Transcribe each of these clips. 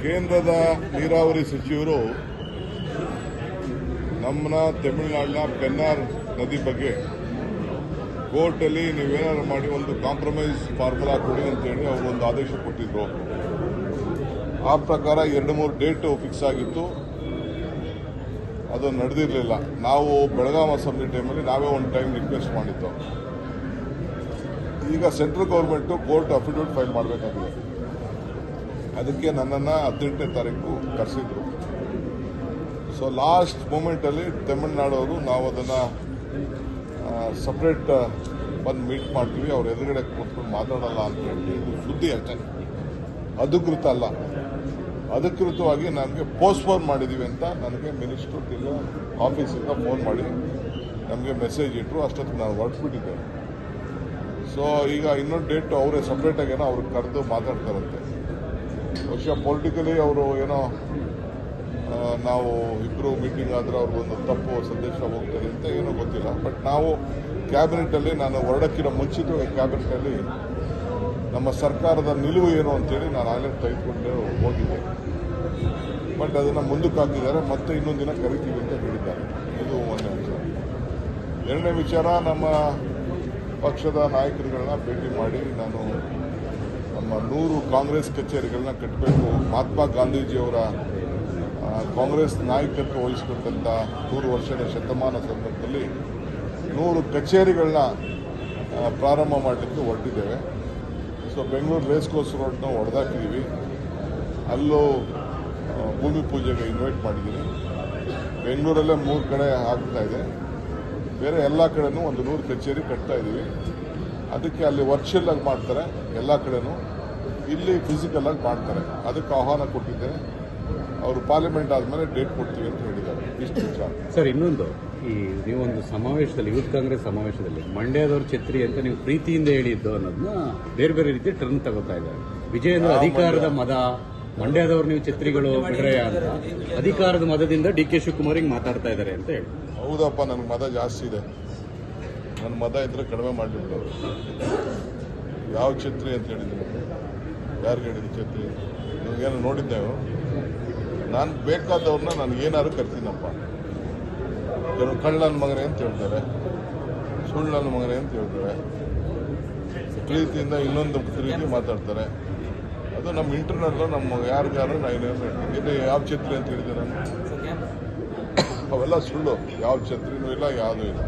ಕೇಂದ್ರದ ನೀರಾವರಿ ಸಚಿವರು ನಮ್ಮನ್ನ ತಮಿಳುನಾಡಿನ ಪೆನ್ನಾರ್ ನದಿ ಬಗ್ಗೆ ಕೋರ್ಟಲ್ಲಿ ನೀವೇನಾದ್ರು ಮಾಡಿ ಒಂದು ಕಾಂಪ್ರಮೈಸ್ ಫಾರ್ಮುಲಾ ಕೊಡಿ ಅಂತೇಳಿ ಅವರು ಒಂದು ಆದೇಶ ಕೊಟ್ಟಿದ್ರು. ಆ ಪ್ರಕಾರ 2-3 ಡೇಟ್ ಫಿಕ್ಸ್ ಆಗಿತ್ತು, ಅದು ನಡೆದಿರಲಿಲ್ಲ. ನಾವು ಬೆಳಗಾಂ ಅಸೆಂಬ್ಲಿ ಟೈಮಲ್ಲಿ ನಾವೇ ಒಂದು ಟೈಮ್ ರಿಕ್ವೆಸ್ಟ್ ಮಾಡಿದ್ದು. ಈಗ central government court affidavit file ಮಾಡಬೇಕಾಗಿದೆ. ಅದಕ್ಕೆ ನನ್ನನ್ನು 18ನೇ ತಾರೀಕು ಕರೆಸಿದ್ರು. ಸೊ ಲಾಸ್ಟ್ ಮೂಮೆಂಟಲ್ಲಿ ತಮಿಳುನಾಡವರು ನಾವು ಅದನ್ನು ಸಪ್ರೇಟ್ ಬಂದು ಮೀಟ್ ಮಾಡ್ತೀವಿ, ಅವ್ರ ಎದುರುಗಡೆ ಕೂತ್ಕೊಂಡು ಮಾತಾಡಲ್ಲ ಅಂತ ಹೇಳಿ ಸುದ್ದಿ ಅಷ್ಟೇ, ಅಧಿಕೃತ ಅಲ್ಲ. ಅಧಿಕೃತವಾಗಿ ನಮಗೆ ಪೋಸ್ಟ್ಪೋನ್ ಮಾಡಿದ್ದೀವಿ ಅಂತ ನನಗೆ ಮಿನಿಸ್ಟ್ರು ಆಫೀಸಿಂದ ಫೋನ್ ಮಾಡಿ ನಮಗೆ ಮೆಸೇಜ್ ಇಟ್ಟರು. ಅಷ್ಟೊತ್ತಿಗೆ ನಾನು ಹೊರಟ್ಬಿಟ್ಟಿದ್ದೆ. ಸೊ ಈಗ ಇನ್ನೊಂದು ಡೇಟ್ ಅವರೇ ಸಪ್ರೇಟಾಗಿ ಏನೋ ಅವ್ರಿಗೆ ಕರೆದು ಮಾತಾಡ್ತಾರಂತೆ. ಬಹುಶಃ ಪೊಲಿಟಿಕಲಿ ಅವರು ಏನೋ ನಾವು ಇಬ್ಬರು ಮೀಟಿಂಗ್ ಆದರೆ ಅವ್ರಿಗೊಂದು ತಪ್ಪು ಸಂದೇಶ ಹೋಗ್ತದೆ ಅಂತ ಏನೋ ಗೊತ್ತಿಲ್ಲ. ಬಟ್ ನಾವು ಕ್ಯಾಬಿನೆಟಲ್ಲಿ ನಾನು ಹೊರಡಕ್ಕಿಂತ ಮುಂಚಿತವಾಗಿ ಕ್ಯಾಬಿನೆಟಲ್ಲಿ ನಮ್ಮ ಸರ್ಕಾರದ ನಿಲುವು ಏನು ಅಂತೇಳಿ ನಾನು ಆಗಲೇ ತೆಗೆದುಕೊಂಡು ಹೋಗಿದ್ದೆ. ಬಟ್ ಅದನ್ನು ಮುಂದಕ್ಕೆ ಹಾಕಿದ್ದಾರೆ, ಮತ್ತೆ ಇನ್ನೊಂದು ದಿನ ಕರಿತೀವಿ ಅಂತ ಹೇಳಿದ್ದಾರೆ. ಇದು ಒಂದನೇ ವಿಚಾರ. ಎರಡನೇ ವಿಚಾರ, ನಮ್ಮ ಪಕ್ಷದ ನಾಯಕರುಗಳನ್ನ ಭೇಟಿ ಮಾಡಿ ನಾನು ನಮ್ಮ 100 ಕಾಂಗ್ರೆಸ್ ಕಚೇರಿಗಳನ್ನ ಕಟ್ಟಬೇಕು, ಮಹಾತ್ಮ ಗಾಂಧೀಜಿಯವರ ಕಾಂಗ್ರೆಸ್ ನಾಯಕತ್ವ ವಹಿಸಿಕೊಂಡಂಥ 100 ವರ್ಷದ ಶತಮಾನ ಸಂದರ್ಭದಲ್ಲಿ 100 ಕಚೇರಿಗಳನ್ನ ಪ್ರಾರಂಭ ಮಾಡಲಿಕ್ಕೆ ಹೊರಟಿದ್ದೇವೆ. ಸೊ ಬೆಂಗಳೂರು ರೇಸ್ ಕೋರ್ಸ್ ರೋಡ್ನ ಹೊಡೆದಾಕಿದ್ದೀವಿ. ಅಲ್ಲೂ ಭೂಮಿ ಪೂಜೆಗೆ ಇನ್ವೈಟ್ ಮಾಡಿದ್ದೀನಿ. ಬೆಂಗಳೂರಲ್ಲೇ 3 ಕಡೆ ಆಗ್ತಾ ಇದೆ, ಬೇರೆ ಎಲ್ಲ ಕಡೆನೂ ಒಂದು 100 ಕಚೇರಿ ಕಟ್ತಾ ಇದ್ದೀವಿ. ಅದಕ್ಕೆ ಅಲ್ಲಿ ವರ್ಚುವಲ್ ಆಗಿ ಮಾಡ್ತಾರೆ, ಎಲ್ಲ ಕಡೆನೂ ಇಲ್ಲಿ ಫಿಸಿಕಲ್ ಆಗಿ ಮಾಡ್ತಾರೆ. ಅದಕ್ಕೆ ಆಹ್ವಾನ ಕೊಟ್ಟಿದ್ದೇನೆ. ಅವರು ಪಾರ್ಲಿಮೆಂಟ್ ಆದಮೇಲೆ ಡೇಟ್ ಕೊಡ್ತೀವಿ ಅಂತ ಹೇಳಿದ್ದಾರೆ. ಇಷ್ಟು ವಿಚಾರ. ಸರ್, ಇನ್ನೊಂದು, ಈ ನೀವೊಂದು ಸಮಾವೇಶದಲ್ಲಿ, ಯೂತ್ ಕಾಂಗ್ರೆಸ್ ಸಮಾವೇಶದಲ್ಲಿ ಮಂಡ್ಯದವ್ರ ಛತ್ರಿ ಅಂತ ನೀವು ಪ್ರೀತಿಯಿಂದ ಹೇಳಿದ್ದು ಅನ್ನೋದನ್ನ ಬೇರೆ ಬೇರೆ ರೀತಿ ಟರ್ನ್ ತಗೋತಾ ಇದ್ದಾರೆ. ವಿಜಯೇಂದ್ರ ಅಧಿಕಾರದ ಮದ, ಮಂಡ್ಯದವ್ರು ನೀವು ಛತ್ರಿಗಳು ಬಿಡ್ರೆಯ ಅಂತ ಅಧಿಕಾರದ ಮದದಿಂದ ಡಿ ಕೆ ಶಿವಕುಮಾರ್ ಹಿಂಗೆ ಮಾತಾಡ್ತಾ ಇದ್ದಾರೆ ಅಂತ ಹೇಳಿ. ಹೌದಪ್ಪ, ನನಗೆ ಮದ ಜಾಸ್ತಿ ಇದೆ. ನನ್ನ ಮದ ಇದ್ರೆ ಕಡಿಮೆ ಮಾಡಿಬಿಟ್ಟರು. ಯಾವ ಛತ್ರಿ ಅಂತ ಹೇಳಿದ್ರು? ಯಾರಿಗೆ ಹೇಳಿದ್ರು ಛತ್ರಿ? ನಿಮಗೇನು ನೋಡಿದ್ದೇವೆ? ನಾನು ಬೇಕಾದವ್ರನ್ನ ನಾನು ಏನಾದ್ರು ಕರ್ತೀನಪ್ಪ. ಕೆಲವು ಕಳ್ಳ ನನ್ನ ಮಗನೇ ಅಂತ ಹೇಳ್ತಾರೆ, ಸುಳ್ಳು ನನ್ನ ಮಗನೇ ಅಂತ ಹೇಳ್ತಾರೆ, ಪ್ರೀತಿಯಿಂದ ಇನ್ನೊಂದು ರೀತಿ ಮಾತಾಡ್ತಾರೆ. ಅದು ನಮ್ಮ ಇಂಟರ್ನಲ್, ನಮ್ಮ ಯಾರಿಗಾರು ನಾನು ಏನೇನು ಹೇಳ್ತೀನಿ. ಇದು ಯಾವ ಛತ್ರಿ ಅಂತ ಹೇಳಿದೆ ನಾನು? ಅವೆಲ್ಲ ಸುಳ್ಳು. ಯಾವ ಛತ್ರಿನೂ ಇಲ್ಲ, ಯಾವುದೂ ಇಲ್ಲ.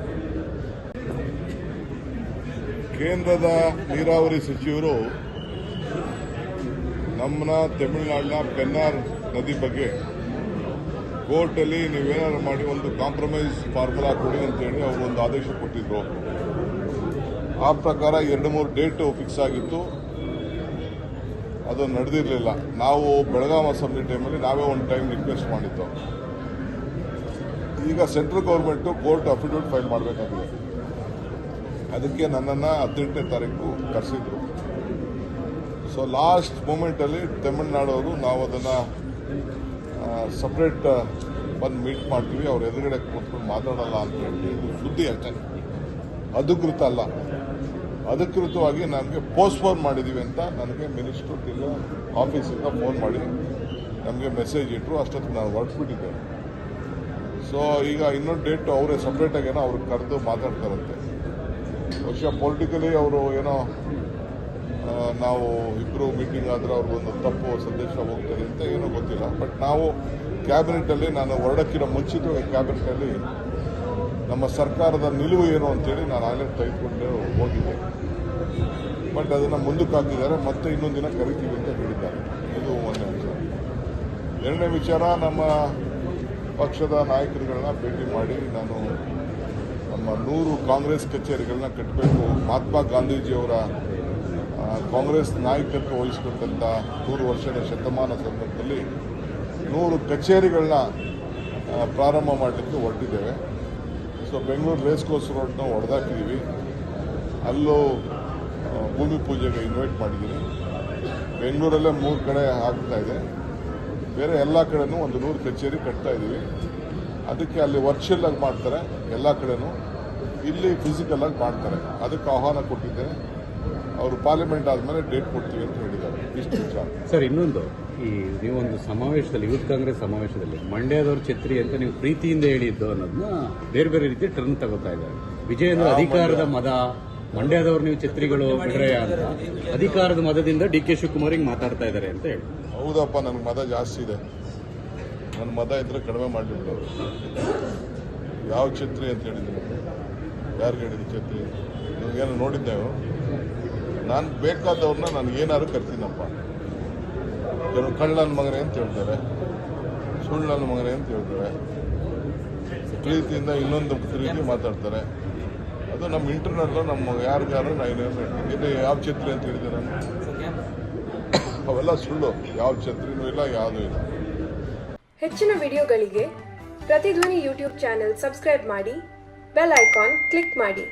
ಕೇಂದ್ರದ ನೀರಾವರಿ ಸಚಿವರು ನಮ್ಮನ್ನ ತಮಿಳುನಾಡಿನ ಪೆನ್ನಾರ್ ನದಿ ಬಗ್ಗೆ ಕೋರ್ಟಲ್ಲಿ ನೀವೇನಾದ್ರು ಮಾಡಿ ಒಂದು ಕಾಂಪ್ರಮೈಸ್ ಫಾರ್ಮುಲಾ ಕೊಡಿ ಅಂತೇಳಿ ಅವರು ಒಂದು ಆದೇಶ ಕೊಟ್ಟಿದ್ರು. ಆ ಪ್ರಕಾರ 2-3 ಡೇಟ್ ಫಿಕ್ಸ್ ಆಗಿತ್ತು, ಅದು ನಡೆದಿರಲಿಲ್ಲ. ನಾವು ಬೆಳಗಾಂ ಅಸೆಂಬ್ಲಿ ಟೈಮಲ್ಲಿ ನಾವೇ ಒಂದು ಟೈಮ್ ರಿಕ್ವೆಸ್ಟ್ ಮಾಡಿದ್ದು. ಈಗ central government court affidavit file ಮಾಡಬೇಕಾಗಿದೆ. ಅದಕ್ಕೆ ನನ್ನನ್ನು 18ನೇ ತಾರೀಕು ಕರೆಸಿದ್ರು. ಸೊ ಲಾಸ್ಟ್ ಮೂಮೆಂಟಲ್ಲಿ ತಮಿಳುನಾಡವರು ನಾವು ಅದನ್ನು ಸಪ್ರೇಟ್ ಬಂದು ಮೀಟ್ ಮಾಡ್ತೀವಿ, ಅವ್ರ ಎದುರುಗಡೆ ಕೂತ್ಕೊಂಡು ಮಾತಾಡಲ್ಲ ಅಂತ ಹೇಳಿ ಸುದ್ದಿ ಅಷ್ಟೇ, ಅಧಿಕೃತ ಅಲ್ಲ. ಅಧಿಕೃತವಾಗಿ ನಮಗೆ ಪೋಸ್ಟ್ಪೋನ್ ಮಾಡಿದ್ದೀವಿ ಅಂತ ನನಗೆ ಮಿನಿಸ್ಟ್ರು ಆಫೀಸಿಂದ ಫೋನ್ ಮಾಡಿ ನಮಗೆ ಮೆಸೇಜ್ ಇಟ್ಟರು. ಅಷ್ಟೊತ್ತಿಗೆ ನಾನು ಹೊರಟ್ಬಿಟ್ಟಿದ್ದೆ. ಸೊ ಈಗ ಇನ್ನೊಂದು ಡೇಟ್ ಅವರೇ ಸಪ್ರೇಟಾಗಿ ಏನೋ ಅವ್ರಿಗೆ ಕರೆದು ಮಾತಾಡ್ತಾರಂತೆ. ಬಹುಶಃ ಪೊಲಿಟಿಕಲಿ ಅವರು ಏನೋ ನಾವು ಇಬ್ಬರು ಮೀಟಿಂಗ್ ಆದರೆ ಅವ್ರಿಗೊಂದು ತಪ್ಪು ಸಂದೇಶ ಹೋಗ್ತದೆ ಅಂತ ಏನೋ ಗೊತ್ತಿಲ್ಲ. ಬಟ್ ನಾವು ಕ್ಯಾಬಿನೆಟಲ್ಲಿ ನಾನು ಹೊರಡಕ್ಕಿಂತ ಮುಂಚಿತವಾಗಿ ಕ್ಯಾಬಿನೆಟಲ್ಲಿ ನಮ್ಮ ಸರ್ಕಾರದ ನಿಲುವು ಏನು ಅಂತೇಳಿ ನಾನು ಆಗಲೇ ತೆಗೆದುಕೊಂಡು ಹೋಗಿದ್ದೆ. ಬಟ್ ಅದನ್ನು ಮುಂದಕ್ಕೆ ಹಾಕಿದ್ದಾರೆ, ಮತ್ತೆ ಇನ್ನೊಂದು ದಿನ ಕರಿತೀವಿ ಅಂತ ಹೇಳಿದ್ದಾರೆ. ಇದು ಒಂದನೇ ವಿಚಾರ. ಎರಡನೇ ವಿಚಾರ, ನಮ್ಮ ಪಕ್ಷದ ನಾಯಕರುಗಳನ್ನ ಭೇಟಿ ಮಾಡಿ ನಾನು ನಮ್ಮ 100 ಕಾಂಗ್ರೆಸ್ ಕಚೇರಿಗಳನ್ನ ಕಟ್ಟಬೇಕು, ಮಹಾತ್ಮ ಗಾಂಧೀಜಿಯವರ ಕಾಂಗ್ರೆಸ್ ನಾಯಕತ್ವ ವಹಿಸಿಕೊಂಡಂಥ 100 ವರ್ಷದ ಶತಮಾನ ಸಂದರ್ಭದಲ್ಲಿ 100 ಕಚೇರಿಗಳನ್ನ ಪ್ರಾರಂಭ ಮಾಡಲಿಕ್ಕೆ ಹೊರಟಿದ್ದೇವೆ. ಸೊ ಬೆಂಗಳೂರು ರೇಸ್ ಕೋರ್ಸ್ ರೋಡ್ನ ಹೊಡೆದಾಕಿದ್ದೀವಿ. ಅಲ್ಲೂ ಭೂಮಿ ಪೂಜೆಗೆ ಇನ್ವೈಟ್ ಮಾಡಿದ್ದೀನಿ. ಬೆಂಗಳೂರಲ್ಲೇ 3 ಕಡೆ ಆಗ್ತಾ ಇದೆ, ಬೇರೆ ಎಲ್ಲ ಕಡೆನೂ ಒಂದು 100 ಕಚೇರಿ ಕಟ್ತಾ ಇದ್ದೀವಿ. ಅದಕ್ಕೆ ಅಲ್ಲಿ ವರ್ಚುವಲ್ ಆಗಿ ಮಾಡ್ತಾರೆ, ಎಲ್ಲ ಕಡೆನೂ ಇಲ್ಲಿ ಫಿಸಿಕಲ್ ಆಗಿ ಮಾಡ್ತಾರೆ. ಅದಕ್ಕೆ ಆಹ್ವಾನ ಕೊಟ್ಟಿದ್ದೇನೆ. ಅವರು ಪಾರ್ಲಿಮೆಂಟ್ ಆದಮೇಲೆ ಡೇಟ್ ಕೊಡ್ತೀವಿ ಅಂತ ಹೇಳಿದ್ದಾರೆ. ಇಷ್ಟು ವಿಚಾರ. ಸರ್, ಇನ್ನೊಂದು, ಈ ನೀವೊಂದು ಸಮಾವೇಶದಲ್ಲಿ, ಯೂತ್ ಕಾಂಗ್ರೆಸ್ ಸಮಾವೇಶದಲ್ಲಿ ಮಂಡ್ಯದವ್ರ ಛತ್ರಿ ಅಂತ ನೀವು ಪ್ರೀತಿಯಿಂದ ಹೇಳಿದ್ದು ಅನ್ನೋದನ್ನ ಬೇರೆ ಬೇರೆ ರೀತಿ ಟರ್ನ್ ತಗೋತಾ ಇದ್ದಾರೆ. ವಿಜಯೇಂದ್ರ ಅಧಿಕಾರದ ಮದ, ಮಂಡ್ಯದವ್ರು ನೀವು ಛತ್ರಿಗಳು ಬಿಡ್ರೆ ಅಂತ ಅಧಿಕಾರದ ಮದದಿಂದ ಡಿ.ಕೆ. ಶಿವಕುಮಾರ್ ಮಾತಾಡ್ತಾ ಇದ್ದಾರೆ ಅಂತ ಹೇಳಿ. ಹೌದಪ್ಪ, ನನಗೆ ಮದ ಜಾಸ್ತಿ ಇದೆ. ನನ್ನ ಮದ ಇದ್ರೆ ಕಡಿಮೆ ಮಾಡಿಬಿಟ್ಟು ಯಾವ ಛತ್ರಿ ಅಂತ ಹೇಳಿದ್ರು? ಯಾರಿಗೆ ಹೇಳಿದ್ರು ಛತ್ರಿ? ನನಗೇನು ನೋಡಿದ್ದೇವೆ? ನಾನು ಬೇಕಾದವ್ರನ್ನ ನನಗೇನಾದ್ರು ಕರ್ತೀನಪ್ಪ. ಕೆಲವು ಕಳ್ಳನ ಮಗನೇ ಅಂತ ಹೇಳ್ತಾರೆ, ಸುಳ್ಳನ ಮಗನೇ ಅಂತ ಹೇಳ್ತಾರೆ, ಪ್ರೀತಿಯಿಂದ ಇನ್ನೊಂದು ರೀತಿ ಮಾತಾಡ್ತಾರೆ. ಅದು ನಮ್ಮ ಇಂಟರ್ನಲ್ಲೂ ನಮ್ಮ ಯಾರಿಗಾರು ನಾನು ಇದು ಯಾವ ಛತ್ರಿ ಅಂತ ಹೇಳಿದೆ ನಾನು? ಅವೆಲ್ಲ ಸುಳ್ಳು. ಯಾವ ಛತ್ರಿನೂ ಇಲ್ಲ, ಯಾವುದೂ ಇಲ್ಲ. ಹೆಚ್ಚಿನ ವಿಡಿಯೋಗಳಿಗೆ ಪ್ರತಿಧ್ವನಿ ಯೂಟ್ಯೂಬ್ ಚಾನೆಲ್ ಸಬ್ಸ್ಕ್ರೈಬ್ ಮಾಡಿ, ಬೆಲ್ ಐಕಾನ್ ಕ್ಲಿಕ್ ಮಾಡಿ.